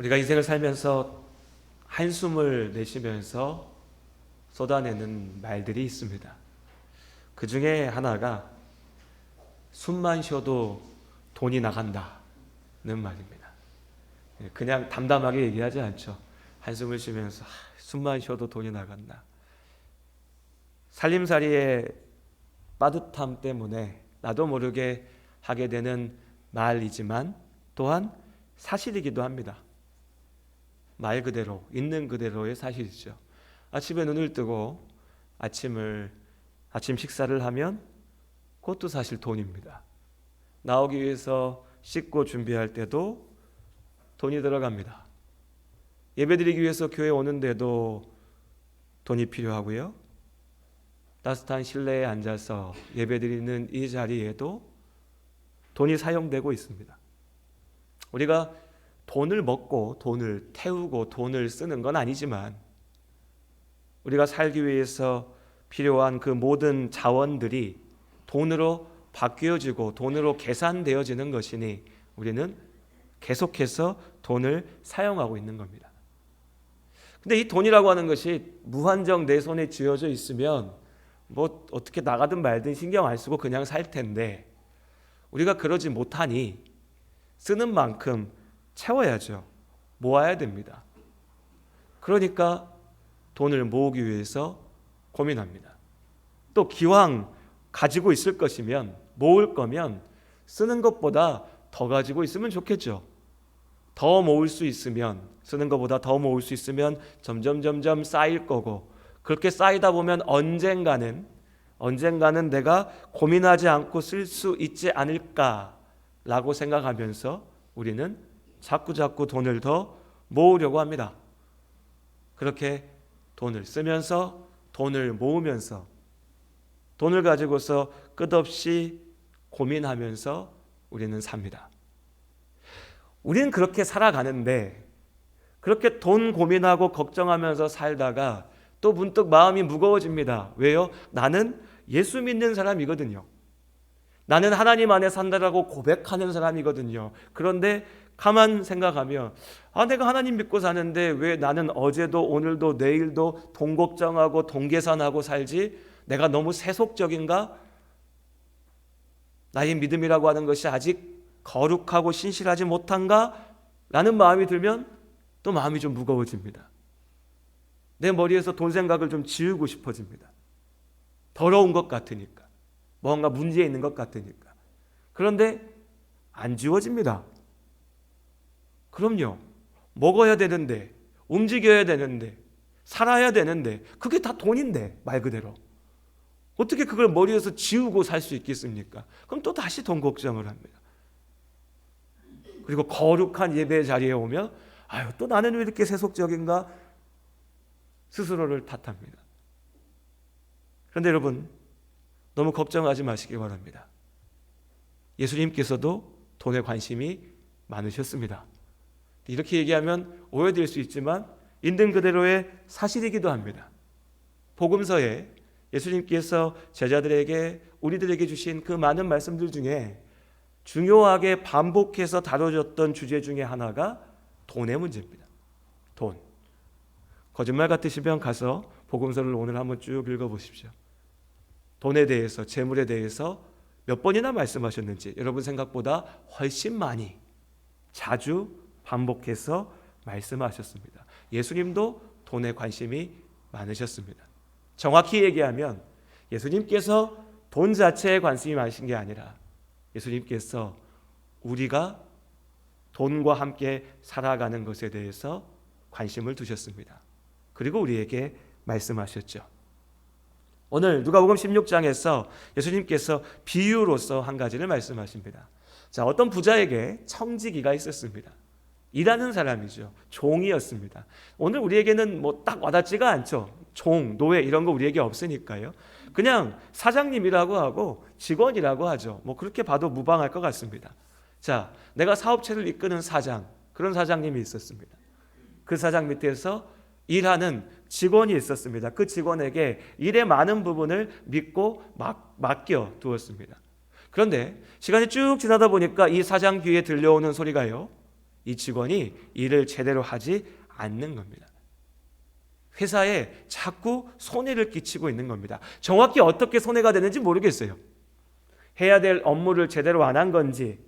우리가 인생을 살면서 한숨을 내쉬면서 쏟아내는 말들이 있습니다. 그 중에 하나가 숨만 쉬어도 돈이 나간다는 말입니다. 그냥 담담하게 얘기하지 않죠. 한숨을 쉬면서 숨만 쉬어도 돈이 나간다. 살림살이의 빠듯함 때문에 나도 모르게 하게 되는 말이지만 또한 사실이기도 합니다. 말 그대로, 있는 그대로의 사실이죠. 아침에 눈을 뜨고 아침 식사를 하면 그것도 사실 돈입니다. 나오기 위해서 씻고 준비할 때도 돈이 들어갑니다. 예배드리기 위해서 교회 오는데도 돈이 필요하고요. 따뜻한 실내에 앉아서 예배드리는 이 자리에도 돈이 사용되고 있습니다. 우리가 돈을 먹고 돈을 태우고 돈을 쓰는 건 아니지만 우리가 살기 위해서 필요한 그 모든 자원들이 돈으로 바뀌어지고 돈으로 계산되어지는 것이니 우리는 계속해서 돈을 사용하고 있는 겁니다. 근데 이 돈이라고 하는 것이 무한정 내 손에 쥐어져 있으면 뭐 어떻게 나가든 말든 신경 안 쓰고 그냥 살 텐데 우리가 그러지 못하니 쓰는 만큼 채워야죠. 모아야 됩니다. 그러니까 돈을 모으기 위해서 고민합니다. 또 기왕 가지고 있을 것이면 모을 거면 쓰는 것보다 더 가지고 있으면 좋겠죠. 더 모을 수 있으면 쓰는 것보다 더 모을 수 있으면 점점 쌓일 거고 그렇게 쌓이다 보면 언젠가는 내가 고민하지 않고 쓸 수 있지 않을까라고 생각하면서 우리는 자꾸 돈을 더 모으려고 합니다. 그렇게 돈을 쓰면서 돈을 모으면서 돈을 가지고서 끝없이 고민하면서 우리는 삽니다. 우리는 그렇게 살아가는데 그렇게 돈 고민하고 걱정하면서 살다가 또 문득 마음이 무거워집니다. 왜요? 나는 예수 믿는 사람이거든요. 나는 하나님 안에 산다라고 고백하는 사람이거든요. 그런데 가만 생각하면 내가 하나님 믿고 사는데 왜 나는 어제도 오늘도 내일도 돈 걱정하고 돈 계산하고 살지? 내가 너무 세속적인가? 나의 믿음이라고 하는 것이 아직 거룩하고 신실하지 못한가? 라는 마음이 들면 또 마음이 좀 무거워집니다. 내 머리에서 돈 생각을 좀 지우고 싶어집니다. 더러운 것 같으니까. 뭔가 문제 있는 것 같으니까. 그런데 안 지워집니다. 그럼요. 먹어야 되는데, 움직여야 되는데, 살아야 되는데, 그게 다 돈인데, 말 그대로. 어떻게 그걸 머리에서 지우고 살 수 있겠습니까? 그럼 또 다시 돈 걱정을 합니다. 그리고 거룩한 예배 자리에 오면 또 나는 왜 이렇게 세속적인가? 스스로를 탓합니다. 그런데 여러분, 너무 걱정하지 마시기 바랍니다. 예수님께서도 돈에 관심이 많으셨습니다. 이렇게 얘기하면 오해될 수 있지만 있는 그대로의 사실이기도 합니다. 복음서에 예수님께서 제자들에게 우리들에게 주신 그 많은 말씀들 중에 중요하게 반복해서 다뤄졌던 주제 중에 하나가 돈의 문제입니다. 돈. 거짓말 같으시면 가서 복음서를 오늘 한번 쭉 읽어보십시오. 돈에 대해서, 재물에 대해서 몇 번이나 말씀하셨는지 여러분 생각보다 훨씬 많이 자주 반복해서 말씀하셨습니다. 예수님도 돈에 관심이 많으셨습니다. 정확히 얘기하면 예수님께서 돈 자체에 관심이 많으신 게 아니라 예수님께서 우리가 돈과 함께 살아가는 것에 대해서 관심을 두셨습니다. 그리고 우리에게 말씀하셨죠. 오늘 누가복음 16장에서 예수님께서 비유로서 한 가지를 말씀하십니다. 자, 어떤 부자에게 청지기가 있었습니다. 일하는 사람이죠. 종이었습니다. 오늘 우리에게는 딱 와닿지가 않죠. 종, 노예 이런 거 우리에게 없으니까요. 그냥 사장님이라고 하고 직원이라고 하죠. 그렇게 봐도 무방할 것 같습니다. 자, 내가 사업체를 이끄는 사장, 그런 사장님이 있었습니다. 그 사장 밑에서 일하는 직원이 있었습니다. 그 직원에게 일의 많은 부분을 믿고 맡겨 두었습니다. 그런데 시간이 쭉 지나다 보니까 이 사장 귀에 들려오는 소리가요, 이 직원이 일을 제대로 하지 않는 겁니다. 회사에 자꾸 손해를 끼치고 있는 겁니다. 정확히 어떻게 손해가 되는지 모르겠어요. 해야 될 업무를 제대로 안 한 건지,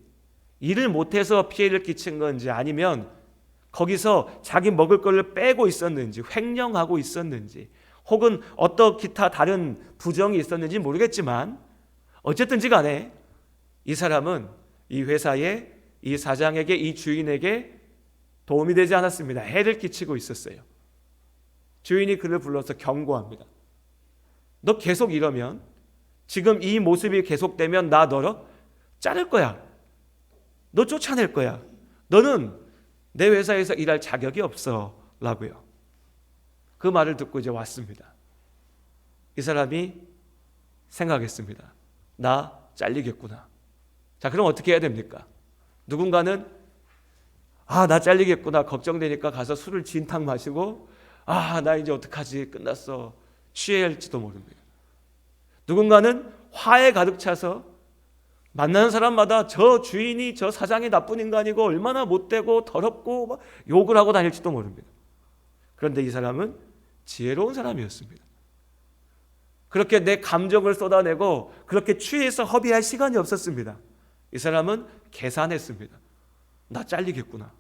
일을 못해서 피해를 끼친 건지, 아니면 거기서 자기 먹을 거를 빼고 있었는지, 횡령하고 있었는지, 혹은 어떤 기타 다른 부정이 있었는지 모르겠지만 어쨌든지 간에 이 사람은 이 회사에, 이 사장에게, 이 주인에게 도움이 되지 않았습니다. 해를 끼치고 있었어요. 주인이 그를 불러서 경고합니다. 너 계속 이러면, 지금 이 모습이 계속되면 나 너를 자를 거야. 너 쫓아낼 거야. 너는 내 회사에서 일할 자격이 없어 라고요. 그 말을 듣고 이제 왔습니다. 이 사람이 생각했습니다. 나 잘리겠구나. 자, 그럼 어떻게 해야 됩니까? 누군가는 나 잘리겠구나 걱정되니까 가서 술을 진탕 마시고 나 이제 어떡하지, 끝났어, 취해야 할지도 모릅니다. 누군가는 화에 가득 차서 만나는 사람마다 저 주인이, 저 사장이 나쁜 인간이고 얼마나 못되고 더럽고 막 욕을 하고 다닐지도 모릅니다. 그런데 이 사람은 지혜로운 사람이었습니다. 그렇게 내 감정을 쏟아내고 그렇게 취해서 허비할 시간이 없었습니다. 이 사람은 계산했습니다. 나 잘리겠구나.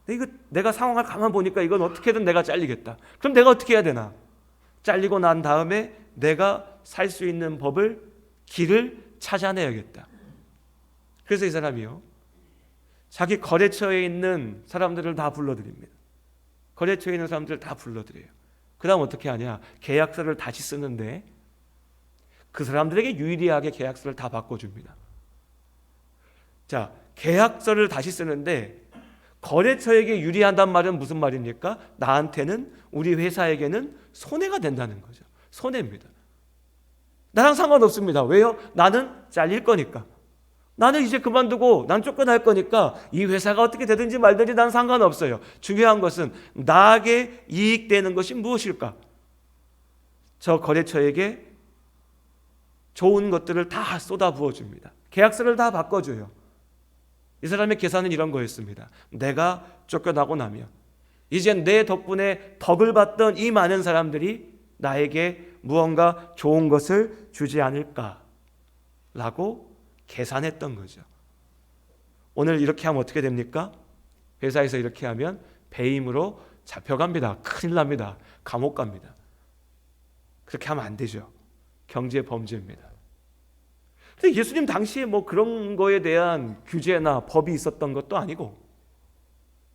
이거 내가 상황을 가만 보니까 이건 어떻게든 내가 잘리겠다. 그럼 내가 어떻게 해야 되나? 잘리고 난 다음에 내가 살 수 있는 법을, 길을 찾아내야겠다. 그래서 이 사람이요, 자기 거래처에 있는 사람들을 다 불러드립니다. 거래처에 있는 사람들을 다 불러드려요. 그 다음 어떻게 하냐? 계약서를 다시 쓰는데 그 사람들에게 유리하게 계약서를 다 바꿔줍니다. 자, 계약서를 다시 쓰는데 거래처에게 유리한단 말은 무슨 말입니까? 나한테는, 우리 회사에게는 손해가 된다는 거죠. 손해입니다. 나랑 상관없습니다. 왜요? 나는 잘릴 거니까. 나는 이제 그만두고 난 쫓겨날 거니까 이 회사가 어떻게 되든지 말든지 난 상관없어요. 중요한 것은 나에게 이익되는 것이 무엇일까? 저 거래처에게 좋은 것들을 다 쏟아 부어줍니다. 계약서를 다 바꿔줘요. 이 사람의 계산은 이런 거였습니다. 내가 쫓겨나고 나면 이젠 내 덕분에 덕을 받던 이 많은 사람들이 나에게 무언가 좋은 것을 주지 않을까 라고 계산했던 거죠. 오늘 이렇게 하면 어떻게 됩니까? 회사에서 이렇게 하면 배임으로 잡혀갑니다. 큰일 납니다. 감옥 갑니다. 그렇게 하면 안 되죠. 경제 범죄입니다. 근데 예수님 당시에 뭐 그런 거에 대한 규제나 법이 있었던 것도 아니고,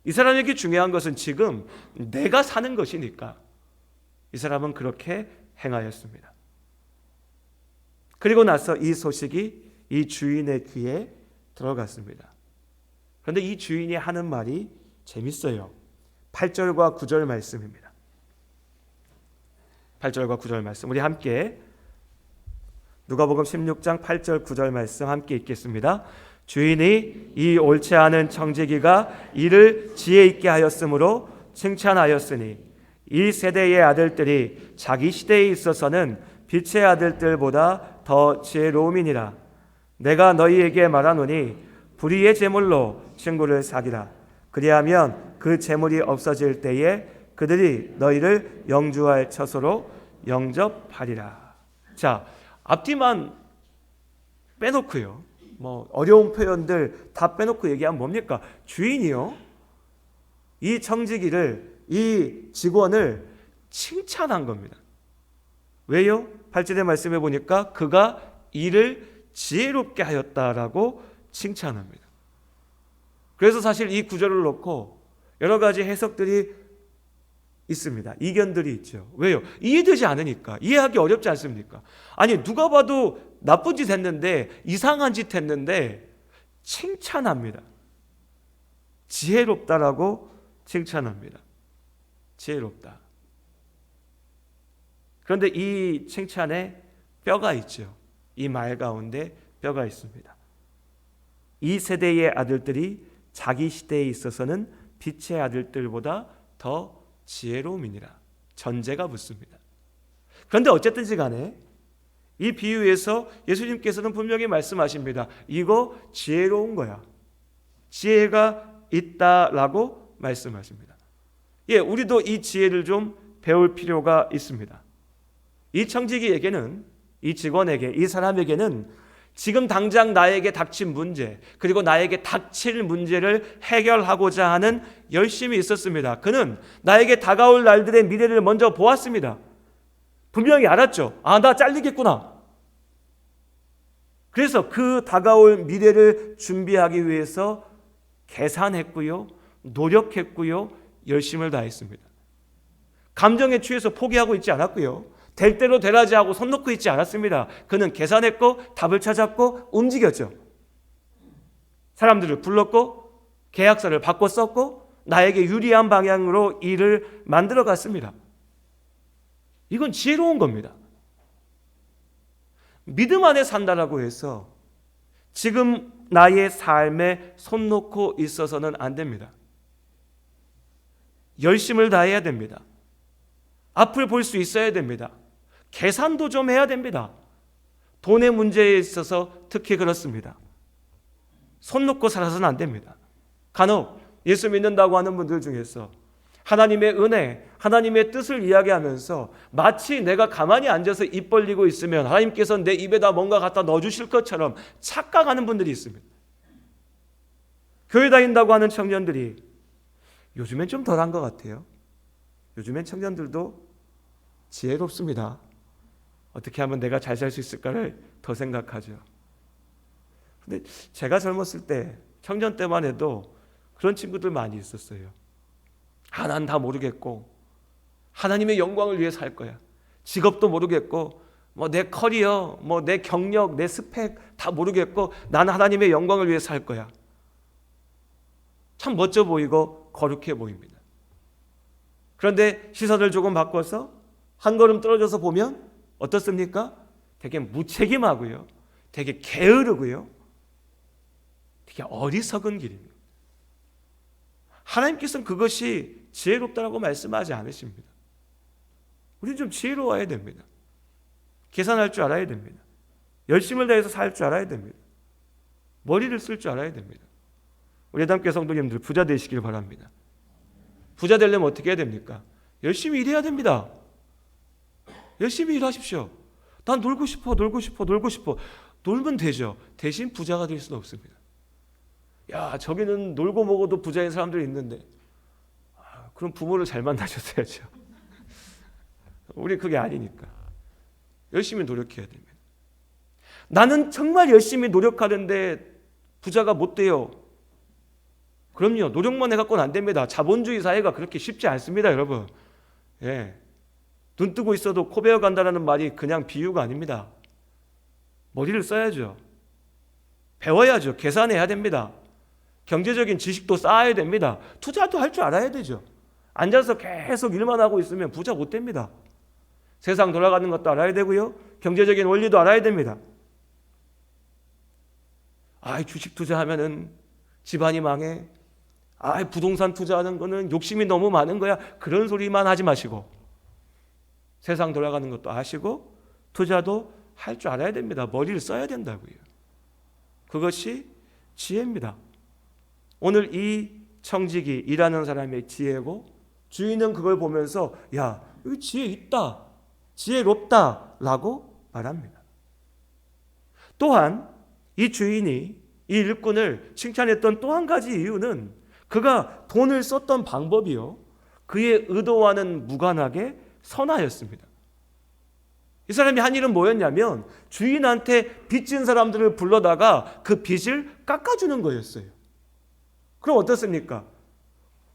이 사람에게 중요한 것은 지금 내가 사는 것이니까 이 사람은 그렇게 행하였습니다. 그리고 나서 이 소식이 이 주인의 귀에 들어갔습니다. 그런데 이 주인이 하는 말이 재밌어요. 8절과 9절 말씀입니다. 8절과 9절 말씀 우리 함께 누가복음 16장 8절 9절 말씀 함께 읽겠습니다. 주인이 이 옳지 않은 청지기가 이를 지혜 있게 하였으므로 칭찬하였으니 이 세대의 아들들이 자기 시대에 있어서는 빛의 아들들보다 더 지혜로움이니라. 내가 너희에게 말하노니 불의의 제물로 친구를 사귀라. 그리하면 그 제물이 없어질 때에 그들이 너희를 영주할 처소로 영접하리라. 자, 앞뒤만 빼놓고요, 뭐 어려운 표현들 다 빼놓고 얘기하면 뭡니까? 주인이요, 이 청지기를, 이 직원을 칭찬한 겁니다. 왜요? 8절의 말씀해 보니까 그가 이를 지혜롭게 하였다라고 칭찬합니다. 그래서 사실 이 구절을 놓고 여러 가지 해석들이 있습니다. 이견들이 있죠. 왜요? 이해되지 않으니까. 이해하기 어렵지 않습니까? 아니, 누가 봐도 나쁜 짓 했는데, 이상한 짓 했는데 칭찬합니다. 지혜롭다라고 칭찬합니다. 지혜롭다. 그런데 이 칭찬에 뼈가 있죠. 이 말 가운데 뼈가 있습니다. 이 세대의 아들들이 자기 시대에 있어서는 빛의 아들들보다 더 지혜로움이니라. 전제가 붙습니다. 그런데 어쨌든지 간에 이 비유에서 예수님께서는 분명히 말씀하십니다. 이거 지혜로운 거야. 지혜가 있다라고 말씀하십니다. 예, 우리도 이 지혜를 좀 배울 필요가 있습니다. 이 청지기에게는, 이 직원에게, 이 사람에게는 지금 당장 나에게 닥친 문제, 그리고 나에게 닥칠 문제를 해결하고자 하는 열심이 있었습니다. 그는 나에게 다가올 날들의 미래를 먼저 보았습니다. 분명히 알았죠. 아, 나 잘리겠구나. 그래서 그 다가올 미래를 준비하기 위해서 계산했고요, 노력했고요, 열심을 다했습니다. 감정에 취해서 포기하고 있지 않았고요, 될 대로 되라지 하고 손 놓고 있지 않았습니다. 그는 계산했고 답을 찾았고 움직였죠. 사람들을 불렀고 계약서를 바꿔 썼고 나에게 유리한 방향으로 일을 만들어 갔습니다. 이건 지혜로운 겁니다. 믿음 안에 산다라고 해서 지금 나의 삶에 손 놓고 있어서는 안 됩니다. 열심을 다해야 됩니다. 앞을 볼 수 있어야 됩니다. 계산도 좀 해야 됩니다. 돈의 문제에 있어서 특히 그렇습니다. 손 놓고 살아서는 안 됩니다. 간혹 예수 믿는다고 하는 분들 중에서 하나님의 은혜, 하나님의 뜻을 이야기하면서 마치 내가 가만히 앉아서 입 벌리고 있으면 하나님께서 내 입에다 뭔가 갖다 넣어주실 것처럼 착각하는 분들이 있습니다. 교회 다닌다고 하는 청년들이 요즘엔 좀 덜한 것 같아요. 요즘엔 청년들도 지혜롭습니다. 어떻게 하면 내가 잘 살 수 있을까를 더 생각하죠. 근데 제가 젊었을 때, 청년 때만 해도 그런 친구들 많이 있었어요. 난 다 모르겠고 하나님의 영광을 위해 살 거야. 직업도 모르겠고 내 커리어, 내 경력, 내 스펙 다 모르겠고 나는 하나님의 영광을 위해 살 거야. 참 멋져 보이고 거룩해 보입니다. 그런데 시선을 조금 바꿔서 한 걸음 떨어져서 보면 어떻습니까? 되게 무책임하고요, 되게 게으르고요, 되게 어리석은 길입니다. 하나님께서는 그것이 지혜롭다라고 말씀하지 않으십니다. 우리는 좀 지혜로워야 됩니다. 계산할 줄 알아야 됩니다. 열심을 다해서 살 줄 알아야 됩니다. 머리를 쓸 줄 알아야 됩니다. 우리 예담교회 성도님들 부자 되시길 바랍니다. 부자 되려면 어떻게 해야 됩니까? 열심히 일해야 됩니다. 열심히 일하십시오. 난 놀고 싶어. 놀면 되죠. 대신 부자가 될 수는 없습니다. 야, 저기는 놀고 먹어도 부자인 사람들이 있는데, 그럼 부모를 잘 만나셨어야죠. 우리 그게 아니니까 열심히 노력해야 됩니다. 나는 정말 열심히 노력하는데 부자가 못 돼요. 그럼요, 노력만 해갖고는 안 됩니다. 자본주의 사회가 그렇게 쉽지 않습니다, 여러분. 예, 눈 뜨고 있어도 코 베어 간다는 말이 그냥 비유가 아닙니다. 머리를 써야죠. 배워야죠. 계산해야 됩니다. 경제적인 지식도 쌓아야 됩니다. 투자도 할 줄 알아야 되죠. 앉아서 계속 일만 하고 있으면 부자 못 됩니다. 세상 돌아가는 것도 알아야 되고요, 경제적인 원리도 알아야 됩니다. 주식 투자하면은 집안이 망해. 부동산 투자하는 거는 욕심이 너무 많은 거야. 그런 소리만 하지 마시고 세상 돌아가는 것도 아시고 투자도 할 줄 알아야 됩니다. 머리를 써야 된다고요. 그것이 지혜입니다. 오늘 이 청지기, 일하는 사람의 지혜고, 주인은 그걸 보면서 야, 여기 지혜 있다, 지혜롭다 라고 말합니다. 또한 이 주인이 이 일꾼을 칭찬했던 또 한 가지 이유는 그가 돈을 썼던 방법이요, 그의 의도와는 무관하게 선하였습니다. 이 사람이 한 일은 뭐였냐면 주인한테 빚진 사람들을 불러다가 그 빚을 깎아주는 거였어요. 그럼 어떻습니까?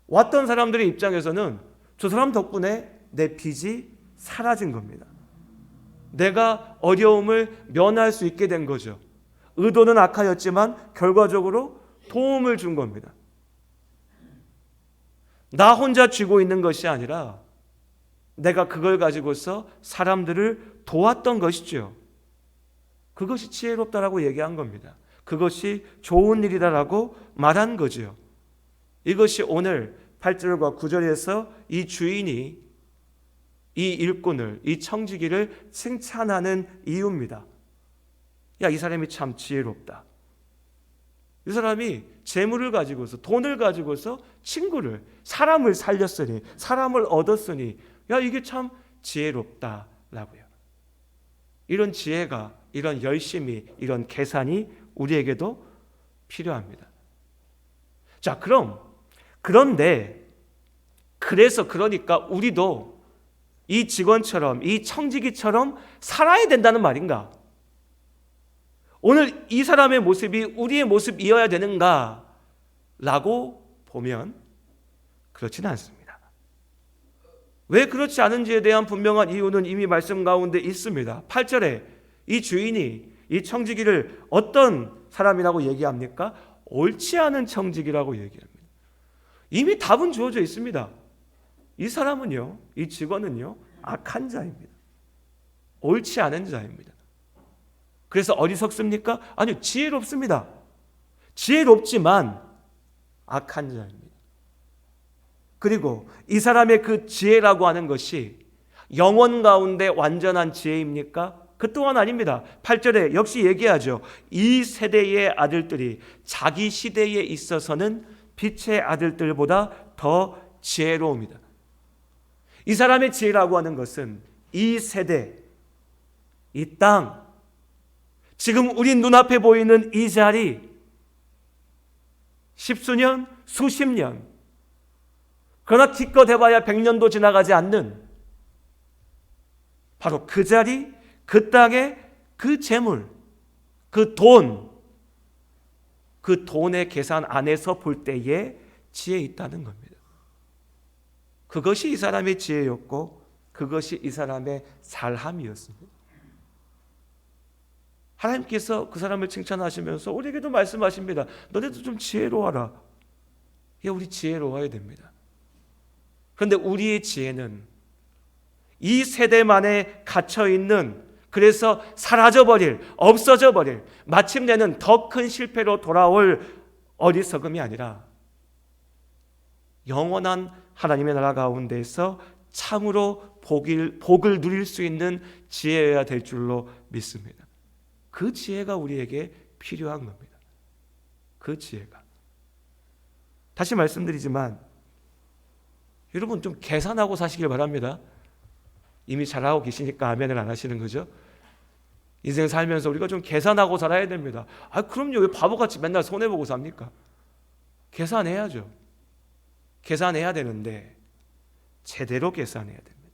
왔던 사람들의 입장에서는 저 사람 덕분에 내 빚이 사라진 겁니다. 내가 어려움을 면할 수 있게 된 거죠. 의도는 악하였지만 결과적으로 도움을 준 겁니다. 나 혼자 쥐고 있는 것이 아니라 내가 그걸 가지고서 사람들을 도왔던 것이죠. 그것이 지혜롭다라고 얘기한 겁니다. 그것이 좋은 일이다라고 말한 거죠. 이것이 오늘 8절과 9절에서 이 주인이 이 일꾼을, 이 청지기를 칭찬하는 이유입니다. 야, 이 사람이 참 지혜롭다. 이 사람이 재물을 가지고서, 돈을 가지고서 친구를, 사람을 살렸으니, 사람을 얻었으니, 야, 이게 참 지혜롭다라고요. 이런 지혜가, 이런 열심이, 이런 계산이 우리에게도 필요합니다. 자, 그러니까 우리도 이 직원처럼, 이 청지기처럼 살아야 된다는 말인가? 오늘 이 사람의 모습이 우리의 모습이어야 되는가? 라고 보면 그렇지는 않습니다. 왜 그렇지 않은지에 대한 분명한 이유는 이미 말씀 가운데 있습니다. 8절에 이 주인이 이 청지기를 어떤 사람이라고 얘기합니까? 옳지 않은 청지기라고 얘기합니다. 이미 답은 주어져 있습니다. 이 사람은요, 이 직원은요, 악한 자입니다. 옳지 않은 자입니다. 그래서 어리석습니까? 아니요, 지혜롭습니다. 지혜롭지만 악한 자입니다. 그리고 이 사람의 그 지혜라고 하는 것이 영혼 가운데 완전한 지혜입니까? 그 또한 아닙니다. 8절에 역시 얘기하죠. 이 세대의 아들들이 자기 시대에 있어서는 빛의 아들들보다 더 지혜로웁니다. 이 사람의 지혜라고 하는 것은 이 세대, 이 땅, 지금 우리 눈앞에 보이는 이 자리, 십수년, 수십년, 그러나 기껏 해봐야 100년도 지나가지 않는 바로 그 자리, 그 땅의 그 재물, 그 돈, 그 돈의 계산 안에서 볼 때에 지혜 있다는 겁니다. 그것이 이 사람의 지혜였고 그것이 이 사람의 잘함이었습니다. 하나님께서 그 사람을 칭찬하시면서 우리에게도 말씀하십니다. 너네도 좀 지혜로워라. 야, 우리 지혜로워야 됩니다. 그런데 우리의 지혜는 이 세대만에 갇혀있는, 그래서 사라져버릴, 없어져버릴, 마침내는 더 큰 실패로 돌아올 어리석음이 아니라 영원한 하나님의 나라 가운데에서 참으로 복을 누릴 수 있는 지혜여야 될 줄로 믿습니다. 그 지혜가 우리에게 필요한 겁니다. 그 지혜가. 다시 말씀드리지만 여러분 좀 계산하고 사시길 바랍니다. 이미 잘하고 계시니까 아멘을 안 하시는 거죠? 인생 살면서 우리가 좀 계산하고 살아야 됩니다. 아, 그럼요. 왜 바보같이 맨날 손해보고 삽니까? 계산해야죠. 계산해야 되는데 제대로 계산해야 됩니다.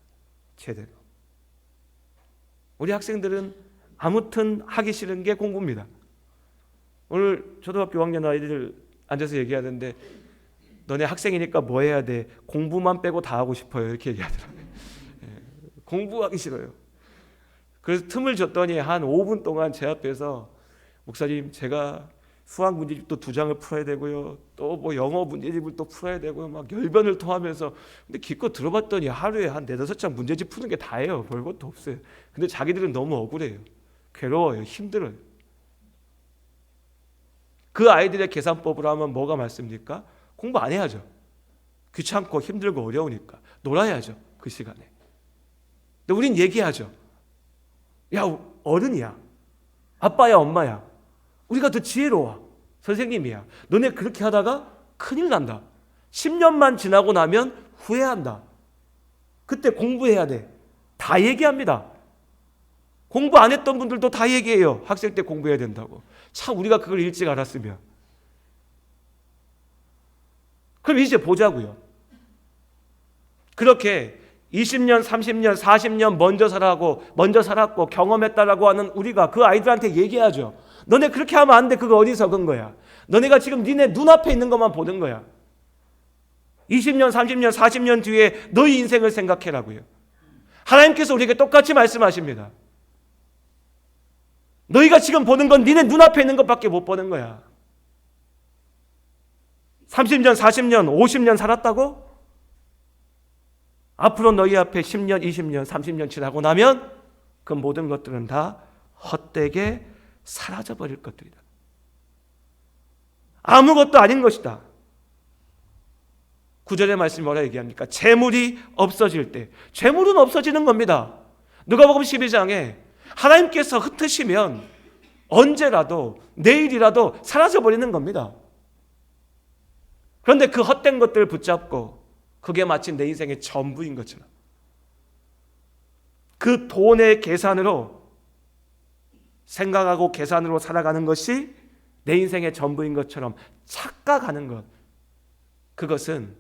제대로. 우리 학생들은 아무튼 하기 싫은 게 공부입니다. 오늘 초등학교 6학년 아이들 앉아서 얘기하는데 너네 학생이니까 뭐 해야 돼? 공부만 빼고 다 하고 싶어요. 이렇게 얘기하더라고요. 공부하기 싫어요. 그래서 틈을 줬더니 한 5분 동안 제 앞에서 목사님, 제가 수학 문제집도 2장을 풀어야 되고요. 또 뭐 영어 문제집을 또 풀어야 되고요. 막 열변을 토하면서, 근데 기껏 들어봤더니 하루에 한 4-5장 문제집 푸는 게 다예요. 별것도 없어요. 근데 자기들은 너무 억울해요. 괴로워요. 힘들어요. 그 아이들의 계산법으로 하면 뭐가 맞습니까? 공부 안 해야죠. 귀찮고 힘들고 어려우니까 놀아야죠. 그 시간에. 근데 우린 얘기하죠. 야, 어른이야. 아빠야, 엄마야. 우리가 더 지혜로워. 선생님이야. 너네 그렇게 하다가 큰일 난다. 10년만 지나고 나면 후회한다. 그때 공부해야 돼. 다 얘기합니다. 공부 안 했던 분들도 다 얘기해요. 학생 때 공부해야 된다고. 참 우리가 그걸 일찍 알았으면. 그럼 이제 보자고요. 그렇게 20년, 30년, 40년 먼저 살았고 경험했다라고 하는 우리가 그 아이들한테 얘기하죠. 너네 그렇게 하면 안 돼. 그거 어리석은 거야. 너네가 지금 니네 눈앞에 있는 것만 보는 거야. 20년, 30년, 40년 뒤에 너희 인생을 생각해라고요. 하나님께서 우리에게 똑같이 말씀하십니다. 너희가 지금 보는 건 니네 눈앞에 있는 것밖에 못 보는 거야. 30년, 40년, 50년 살았다고? 앞으로 너희 앞에 10년, 20년, 30년 지나고 나면 그 모든 것들은 다 헛되게 사라져버릴 것들이다. 아무것도 아닌 것이다. 9절의 말씀이 뭐라 얘기합니까? 재물이 없어질 때. 재물은 없어지는 겁니다. 누가복음 12장에 하나님께서 흩으시면 언제라도 내일이라도 사라져버리는 겁니다. 그런데 그 헛된 것들을 붙잡고 그게 마치 내 인생의 전부인 것처럼 그 돈의 계산으로 생각하고 계산으로 살아가는 것이 내 인생의 전부인 것처럼 착각하는 것, 그것은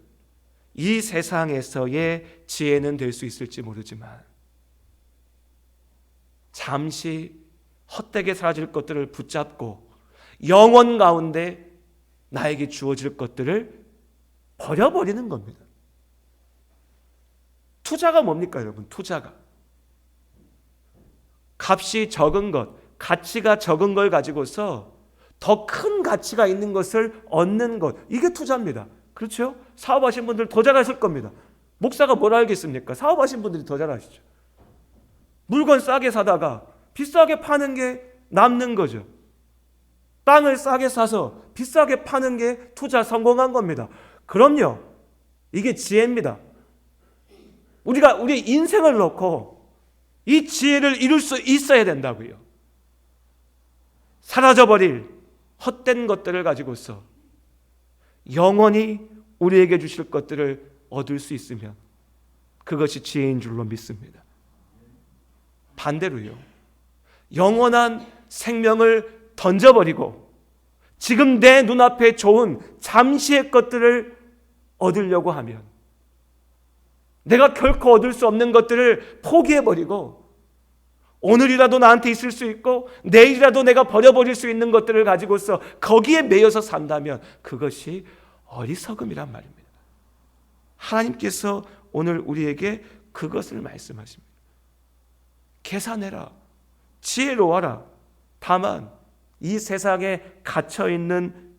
이 세상에서의 지혜는 될 수 있을지 모르지만 잠시 헛되게 사라질 것들을 붙잡고 영원 가운데 나에게 주어질 것들을 버려버리는 겁니다. 투자가 뭡니까 여러분? 투자가 값이 적은 것, 가치가 적은 걸 가지고서 더 큰 가치가 있는 것을 얻는 것, 이게 투자입니다. 그렇죠? 사업하신 분들 더 잘하실 겁니다. 목사가 뭘 알겠습니까? 사업하신 분들이 더 잘하시죠. 물건 싸게 사다가 비싸게 파는 게 남는 거죠. 땅을 싸게 사서 비싸게 파는 게 투자 성공한 겁니다. 그럼요. 이게 지혜입니다. 우리가 우리 인생을 놓고 이 지혜를 이룰 수 있어야 된다고요. 사라져버릴 헛된 것들을 가지고서 영원히 우리에게 주실 것들을 얻을 수 있으면 그것이 지혜인 줄로 믿습니다. 반대로요, 영원한 생명을 던져버리고 지금 내 눈앞에 좋은 잠시의 것들을 얻으려고 하면 내가 결코 얻을 수 없는 것들을 포기해버리고 오늘이라도 나한테 있을 수 있고 내일이라도 내가 버려버릴 수 있는 것들을 가지고서 거기에 매여서 산다면 그것이 어리석음이란 말입니다. 하나님께서 오늘 우리에게 그것을 말씀하십니다. 계산해라. 지혜로워라. 다만 이 세상에 갇혀있는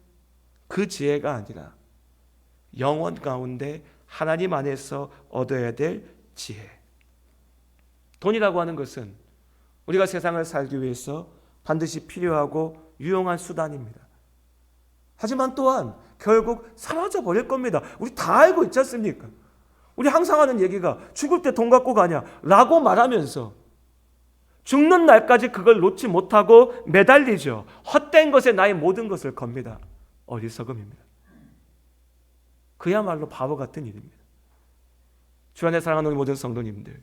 그 지혜가 아니라 영원 가운데 하나님 안에서 얻어야 될 지혜. 돈이라고 하는 것은 우리가 세상을 살기 위해서 반드시 필요하고 유용한 수단입니다. 하지만 또한 결국 사라져 버릴 겁니다. 우리 다 알고 있지 않습니까? 우리 항상 하는 얘기가 죽을 때 돈 갖고 가냐 라고 말하면서 죽는 날까지 그걸 놓지 못하고 매달리죠. 헛된 것에 나의 모든 것을 겁니다. 어리석음입니다. 그야말로 바보 같은 일입니다. 주 안에 사랑하는 우리 모든 성도님들,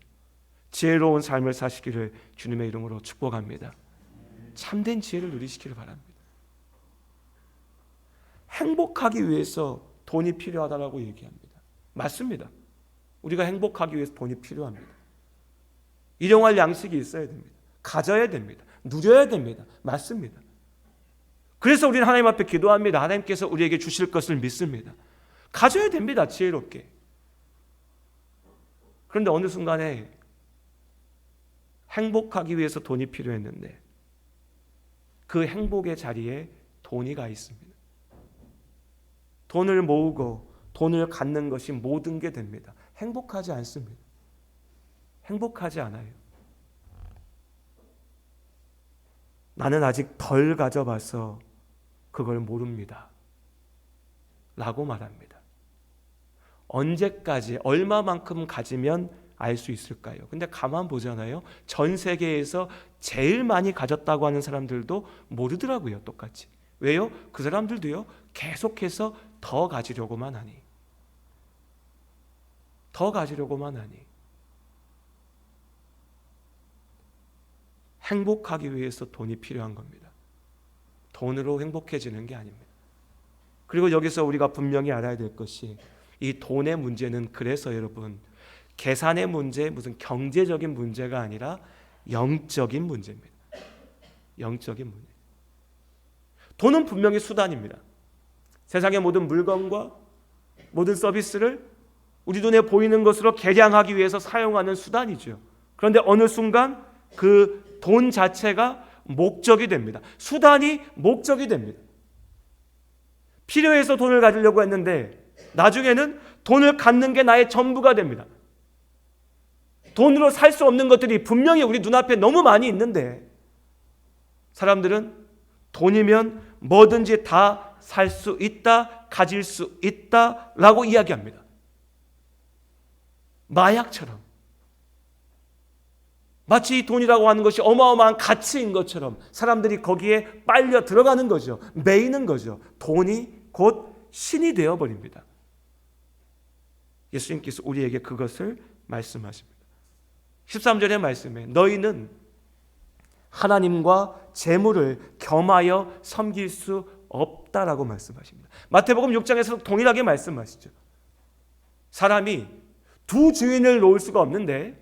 지혜로운 삶을 사시기를 주님의 이름으로 축복합니다. 참된 지혜를 누리시기를 바랍니다. 행복하기 위해서 돈이 필요하다고 얘기합니다. 맞습니다. 우리가 행복하기 위해서 돈이 필요합니다. 일용할 양식이 있어야 됩니다. 가져야 됩니다. 누려야 됩니다. 맞습니다. 그래서 우리는 하나님 앞에 기도합니다. 하나님께서 우리에게 주실 것을 믿습니다. 가져야 됩니다. 지혜롭게. 그런데 어느 순간에 행복하기 위해서 돈이 필요했는데 그 행복의 자리에 돈이 가 있습니다. 돈을 모으고 돈을 갖는 것이 모든 게 됩니다. 행복하지 않습니다. 행복하지 않아요. 나는 아직 덜 가져봐서 그걸 모릅니다. 라고 말합니다. 언제까지 얼마만큼 가지면 알 수 있을까요? 근데 가만 보잖아요. 전 세계에서 제일 많이 가졌다고 하는 사람들도 모르더라고요. 똑같이. 왜요? 그 사람들도요. 계속해서 더 가지려고만 하니. 더 가지려고만 하니. 행복하기 위해서 돈이 필요한 겁니다. 돈으로 행복해지는 게 아닙니다. 그리고 여기서 우리가 분명히 알아야 될 것이 이 돈의 문제는 그래서 여러분 계산의 문제, 무슨 경제적인 문제가 아니라 영적인 문제입니다. 영적인 문제. 돈은 분명히 수단입니다. 세상의 모든 물건과 모든 서비스를 우리 눈에 보이는 것으로 계량하기 위해서 사용하는 수단이죠. 그런데 어느 순간 그 돈 자체가 목적이 됩니다. 수단이 목적이 됩니다. 필요해서 돈을 가지려고 했는데 나중에는 돈을 갖는 게 나의 전부가 됩니다. 돈으로 살 수 없는 것들이 분명히 우리 눈앞에 너무 많이 있는데 사람들은 돈이면 뭐든지 다 살 수 있다, 가질 수 있다 라고 이야기합니다. 마약처럼. 마치 이 돈이라고 하는 것이 어마어마한 가치인 것처럼 사람들이 거기에 빨려 들어가는 거죠. 매이는 거죠. 돈이 곧 신이 되어버립니다. 예수님께서 우리에게 그것을 말씀하십니다. 13절의 말씀에 너희는 하나님과 재물을 겸하여 섬길 수 없다라고 말씀하십니다. 마태복음 6장에서 동일하게 말씀하시죠. 사람이 두 주인을 놓을 수가 없는데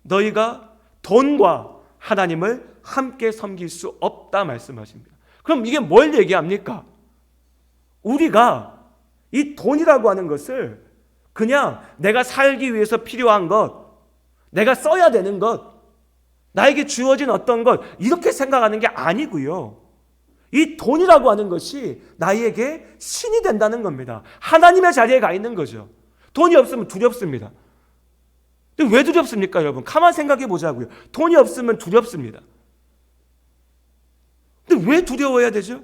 너희가 돈과 하나님을 함께 섬길 수 없다 말씀하십니다. 그럼 이게 뭘 얘기합니까? 우리가 이 돈이라고 하는 것을 그냥 내가 살기 위해서 필요한 것, 내가 써야 되는 것, 나에게 주어진 어떤 것 이렇게 생각하는 게 아니고요. 이 돈이라고 하는 것이 나에게 신이 된다는 겁니다. 하나님의 자리에 가 있는 거죠. 돈이 없으면 두렵습니다. 근데 왜 두렵습니까, 여러분? 가만 생각해 보자고요. 돈이 없으면 두렵습니다. 근데 왜 두려워야 되죠?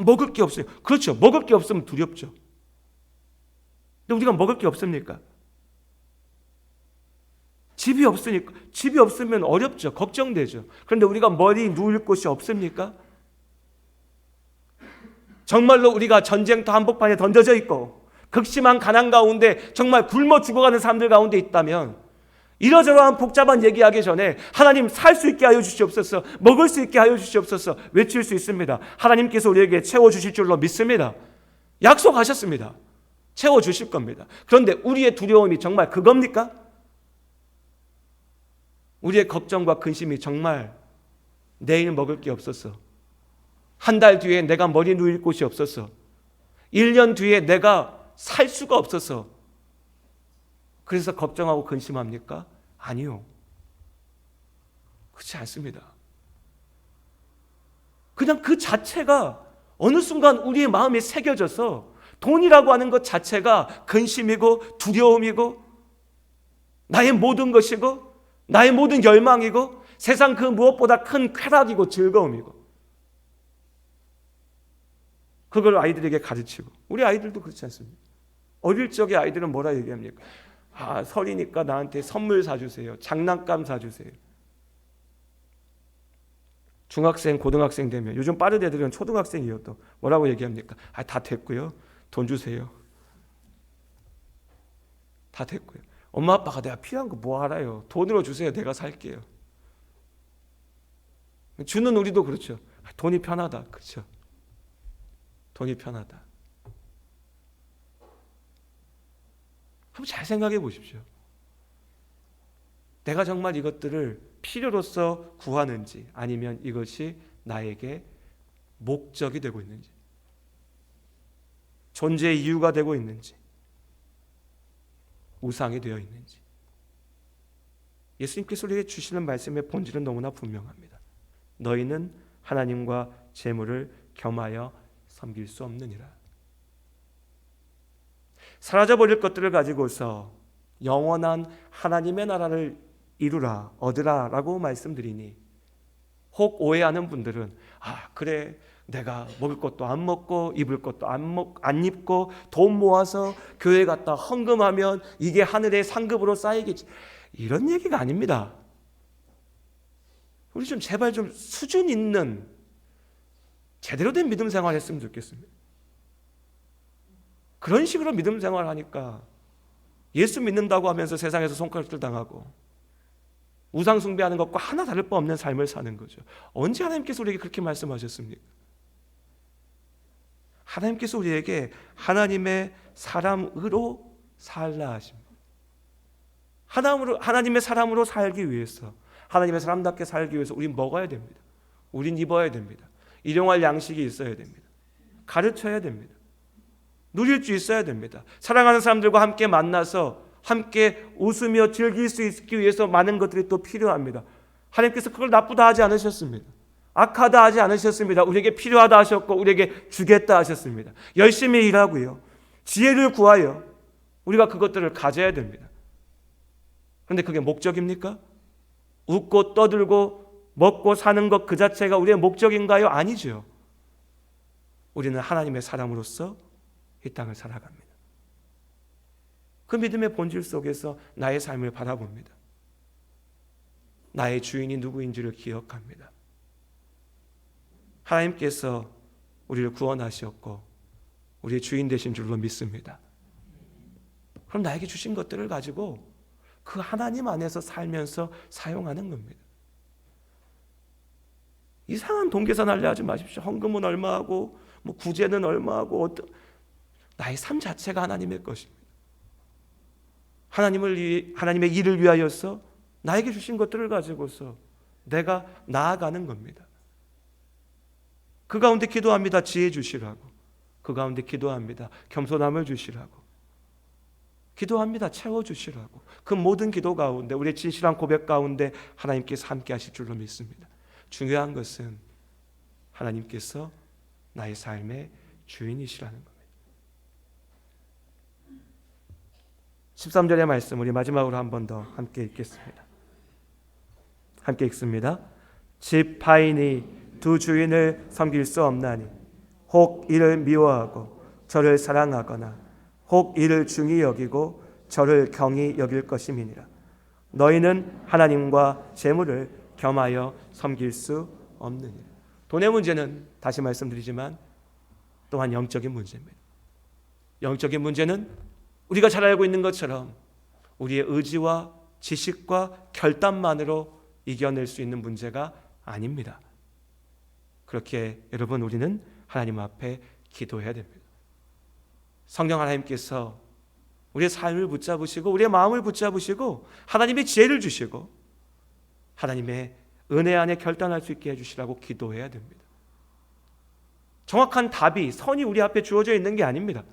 먹을 게 없어요. 그렇죠. 먹을 게 없으면 두렵죠. 근데 우리가 먹을 게 없습니까? 집이 없으니까, 집이 없으면 어렵죠. 걱정되죠. 그런데 우리가 머리 누울 곳이 없습니까? 정말로 우리가 전쟁터 한복판에 던져져 있고 극심한 가난 가운데 정말 굶어 죽어가는 사람들 가운데 있다면 이러저러한 복잡한 얘기하기 전에 하나님 살 수 있게 하여 주시옵소서, 먹을 수 있게 하여 주시옵소서 외칠 수 있습니다. 하나님께서 우리에게 채워주실 줄로 믿습니다. 약속하셨습니다. 채워주실 겁니다. 그런데 우리의 두려움이 정말 그겁니까? 우리의 걱정과 근심이 정말 내일 먹을 게 없었어, 한 달 뒤에 내가 머리 누일 곳이 없었어, 1년 뒤에 내가 살 수가 없어서 그래서 걱정하고 근심합니까? 아니요. 그렇지 않습니다. 그냥 그 자체가 어느 순간 우리의 마음에 새겨져서 돈이라고 하는 것 자체가 근심이고 두려움이고 나의 모든 것이고 나의 모든 열망이고 세상 그 무엇보다 큰 쾌락이고 즐거움이고 그걸 아이들에게 가르치고, 우리 아이들도 그렇지 않습니까? 어릴 적에 아이들은 뭐라 얘기합니까? 설이니까 나한테 선물 사주세요. 장난감 사주세요. 중학생, 고등학생 되면, 요즘 빠른 애들은 초등학생이어도 뭐라고 얘기합니까? 다 됐고요. 돈 주세요. 다 됐고요. 엄마 아빠가 내가 필요한 거 뭐 알아요? 돈으로 주세요. 내가 살게요. 주는 우리도 그렇죠. 돈이 편하다. 그렇죠. 돈이 편하다. 한번 잘 생각해 보십시오. 내가 정말 이것들을 필요로서 구하는지 아니면 이것이 나에게 목적이 되고 있는지, 존재의 이유가 되고 있는지, 우상이 되어 있는지. 예수님께서 우리에게 주시는 말씀의 본질은 너무나 분명합니다. 너희는 하나님과 재물을 겸하여 섬길 수 없느니라. 사라져버릴 것들을 가지고서 영원한 하나님의 나라를 이루라, 얻으라 라고 말씀드리니 혹 오해하는 분들은 그래 내가 먹을 것도 안 먹고 입을 것도 안 입고 돈 모아서 교회 갔다 헌금하면 이게 하늘의 상급으로 쌓이겠지, 이런 얘기가 아닙니다. 우리 좀 제발 좀 수준 있는 제대로 된 믿음 생활 했으면 좋겠습니다. 그런 식으로 믿음 생활하니까 예수 믿는다고 하면서 세상에서 손가락질 당하고 우상 숭배하는 것과 하나 다를 바 없는 삶을 사는 거죠. 언제 하나님께서 우리에게 그렇게 말씀하셨습니까? 하나님께서 우리에게 하나님의 사람으로 살라 하십니다. 하나님의 사람으로 살기 위해서, 하나님의 사람답게 살기 위해서 우린 먹어야 됩니다. 우린 입어야 됩니다. 일용할 양식이 있어야 됩니다. 가르쳐야 됩니다. 누릴 수 있어야 됩니다. 사랑하는 사람들과 함께 만나서 함께 웃으며 즐길 수 있기 위해서 많은 것들이 또 필요합니다. 하나님께서 그걸 나쁘다 하지 않으셨습니다. 악하다 하지 않으셨습니다. 우리에게 필요하다 하셨고 우리에게 주겠다 하셨습니다. 열심히 일하고요, 지혜를 구하여 우리가 그것들을 가져야 됩니다. 그런데 그게 목적입니까? 웃고 떠들고 먹고 사는 것 그 자체가 우리의 목적인가요? 아니죠. 우리는 하나님의 사람으로서 이 땅을 살아갑니다. 그 믿음의 본질 속에서 나의 삶을 바라봅니다. 나의 주인이 누구인지를 기억합니다. 하나님께서 우리를 구원하셨고 우리의 주인 되신 줄로 믿습니다. 그럼 나에게 주신 것들을 가지고 그 하나님 안에서 살면서 사용하는 겁니다. 이상한 돈계산 하려 하지 마십시오. 헌금은 얼마하고 뭐 구제는 얼마하고 나의 삶 자체가 하나님의 것입니다. 하나님의 일을 위하여서 나에게 주신 것들을 가지고서 내가 나아가는 겁니다. 그 가운데 기도합니다. 지혜 주시라고. 그 가운데 기도합니다. 겸손함을 주시라고. 기도합니다. 채워주시라고. 그 모든 기도 가운데 우리의 진실한 고백 가운데 하나님께서 함께 하실 줄로 믿습니다. 중요한 것은 하나님께서 나의 삶의 주인이시라는 겁니다. 13절의 말씀 우리 마지막으로 한 번 더 함께 읽겠습니다. 함께 읽습니다. 집 파인이 두 주인을 섬길 수 없나니 혹 이를 미워하고 저를 사랑하거나 혹 이를 중히 여기고 저를 경히 여길 것임이니라. 너희는 하나님과 재물을 겸하여 섬길 수 없느니라. 돈의 문제는 다시 말씀드리지만 또한 영적인 문제입니다. 영적인 문제는 우리가 잘 알고 있는 것처럼 우리의 의지와 지식과 결단만으로 이겨낼 수 있는 문제가 아닙니다. 그렇게 여러분 우리는 하나님 앞에 기도해야 됩니다. 성령 하나님께서 우리의 삶을 붙잡으시고 우리의 마음을 붙잡으시고 하나님의 지혜를 주시고 하나님의 은혜 안에 결단할 수 있게 해주시라고 기도해야 됩니다. 정확한 답이 선이 우리 앞에 주어져 있는 게 아닙니다.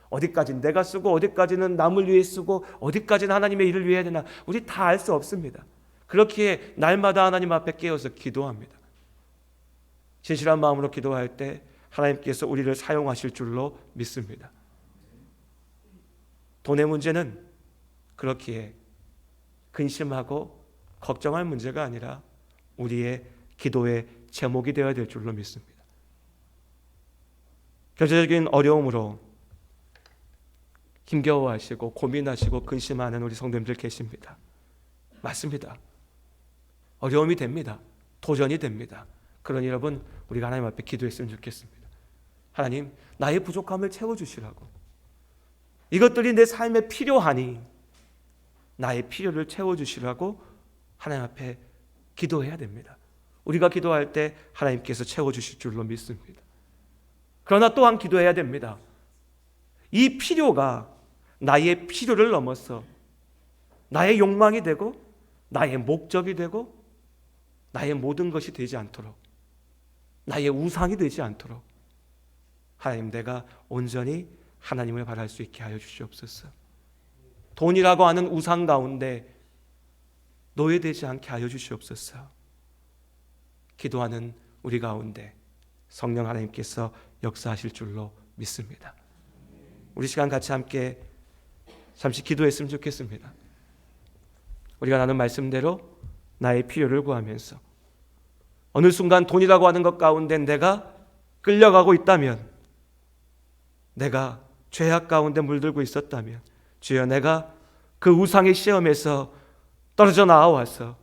어디까지는 내가 쓰고 어디까지는 남을 위해 쓰고 어디까지는 하나님의 일을 위해 해야 되나 우리 다 알 수 없습니다. 그렇기에 날마다 하나님 앞에 깨어서 기도합니다. 진실한 마음으로 기도할 때 하나님께서 우리를 사용하실 줄로 믿습니다. 돈의 문제는 그렇기에 근심하고 걱정할 문제가 아니라 우리의 기도의 제목이 되어야 될 줄로 믿습니다. 경제적인 어려움으로 힘겨워하시고 고민하시고 근심하는 우리 성도님들 계십니다. 맞습니다. 어려움이 됩니다. 도전이 됩니다. 그러니 여러분 우리가 하나님 앞에 기도했으면 좋겠습니다. 하나님 나의 부족함을 채워주시라고. 이것들이 내 삶에 필요하니 나의 필요를 채워주시라고 하나님 앞에 기도해야 됩니다. 우리가 기도할 때 하나님께서 채워주실 줄로 믿습니다. 그러나 또한 기도해야 됩니다. 이 필요가 나의 필요를 넘어서 나의 욕망이 되고 나의 목적이 되고 나의 모든 것이 되지 않도록 나의 우상이 되지 않도록 하나님 내가 온전히 하나님을 바랄 수 있게 하여 주시옵소서. 돈이라고 하는 우상 가운데 노예되지 않게 하여 주시옵소서. 기도하는 우리 가운데 성령 하나님께서 역사하실 줄로 믿습니다. 우리 시간 같이 함께 잠시 기도했으면 좋겠습니다. 우리가 나눈 말씀대로 나의 필요를 구하면서 어느 순간 돈이라고 하는 것 가운데 내가 끌려가고 있다면, 내가 죄악 가운데 물들고 있었다면 주여 내가 그 우상의 시험에서 떨어져 나와서